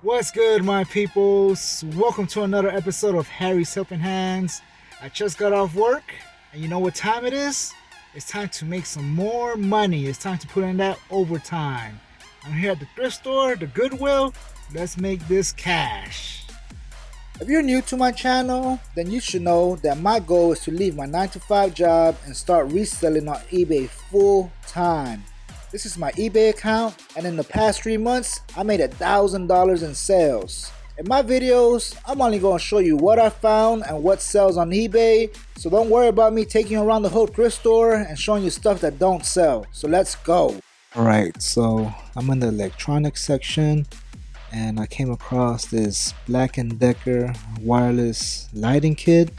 What's good, my peoples? Welcome to another episode of Harry's Helping Hands. I just got off work, and you know what time it is? It's time to make some more money. It's time to put in that overtime. I'm here at the thrift store, the Goodwill. Let's make this cash. If you're new to my channel, then you should know that my goal is to leave my 9-to-5 job and start reselling on eBay full time. This is my eBay account, and in the past 3 months, I made $1,000 in sales. In my videos, I'm only going to show you what I found and what sells on eBay, so don't worry about me taking you around the whole thrift store and showing you stuff that don't sell. So let's go. Alright, so I'm in the electronics section, and I came across this Black & Decker wireless lighting kit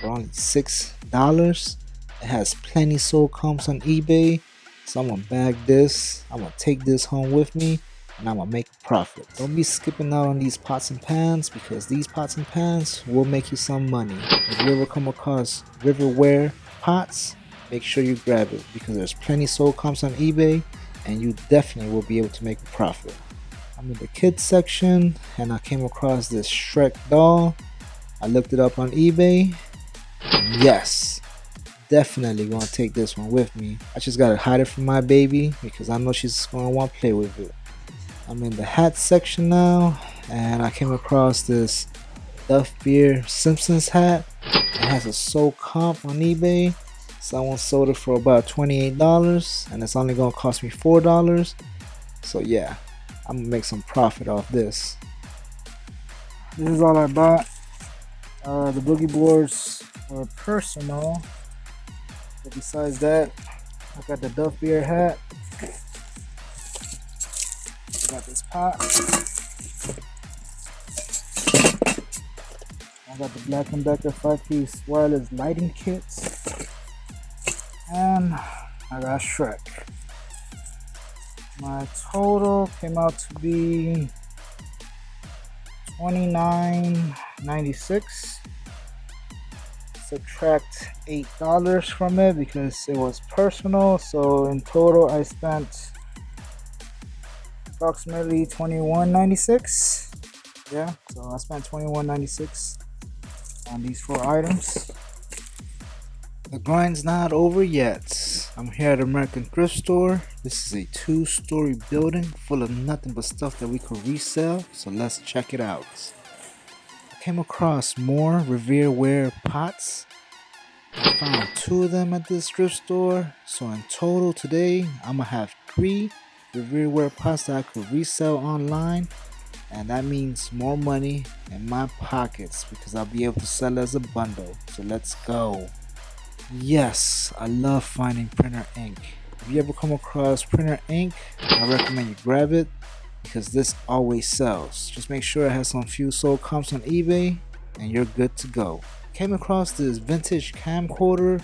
for only $6. It has plenty sold comps on eBay. So I'm gonna bag this, I'm gonna take this home with me, and I'm gonna make a profit. Don't be skipping out on these pots and pans, because these pots and pans will make you some money. If you ever come across riverware pots, make sure you grab it, because there's plenty sold comps on eBay, and you definitely will be able to make a profit. I'm in the kids section, and I came across this Shrek doll. I looked it up on eBay, and yes, definitely gonna take this one with me. I just gotta hide it from my baby because I know she's gonna want to play with it. I'm in the hat section now, and I came across this Duff Beer Simpsons hat. It has a sold comp on eBay. Someone sold it for about $28, and it's only gonna cost me $4. So yeah, I'm gonna make some profit off this. This is all I bought. The boogie boards were personal. But besides that, I got the Duff Beer hat. I got this pot. I got the Black & Decker 5-piece wireless lighting kits. And I got Shrek. My total came out to be $29.96. Subtract $8 from it because it was personal, so in total I spent approximately $21.96. Yeah, so I spent $21.96 on these 4 items. The grind's not over yet. I'm here at American Thrift Store. This is a 2-story building full of nothing but stuff that we could resell, so let's check it out. Came across more Revereware pots. I found 2 of them at this thrift store, so in total today I'm gonna have 3 Revereware pots that I could resell online, and that means more money in my pockets because I'll be able to sell it as a bundle. So let's go. Yes, I love finding printer ink. If you ever come across printer ink, I recommend you grab it, because this always sells. Just make sure it has some few sold comps on eBay and you're good to go. Came across this vintage camcorder.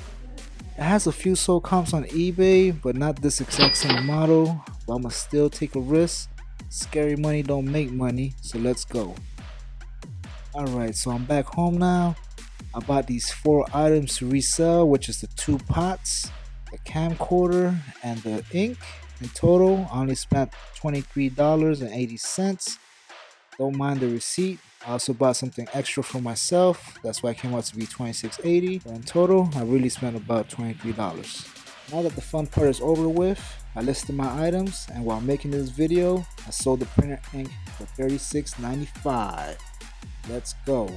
It has a few sold comps on eBay, but not this exact same model. But I'ma still take a risk. Scary money don't make money, so let's go. Alright, so I'm back home now. I bought these 4 items to resell, which is the 2 pots, the camcorder, and the ink. In total, I only spent $23.80. Don't mind the receipt. I also bought something extra for myself. That's why it came out to be $26.80. But in total, I really spent about $23. Now that the fun part is over with, I listed my items, and while making this video, I sold the printer ink for $36.95. Let's go.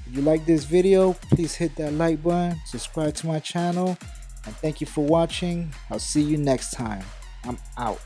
If you like this video, please hit that like button, subscribe to my channel, and thank you for watching. I'll see you next time. I'm out.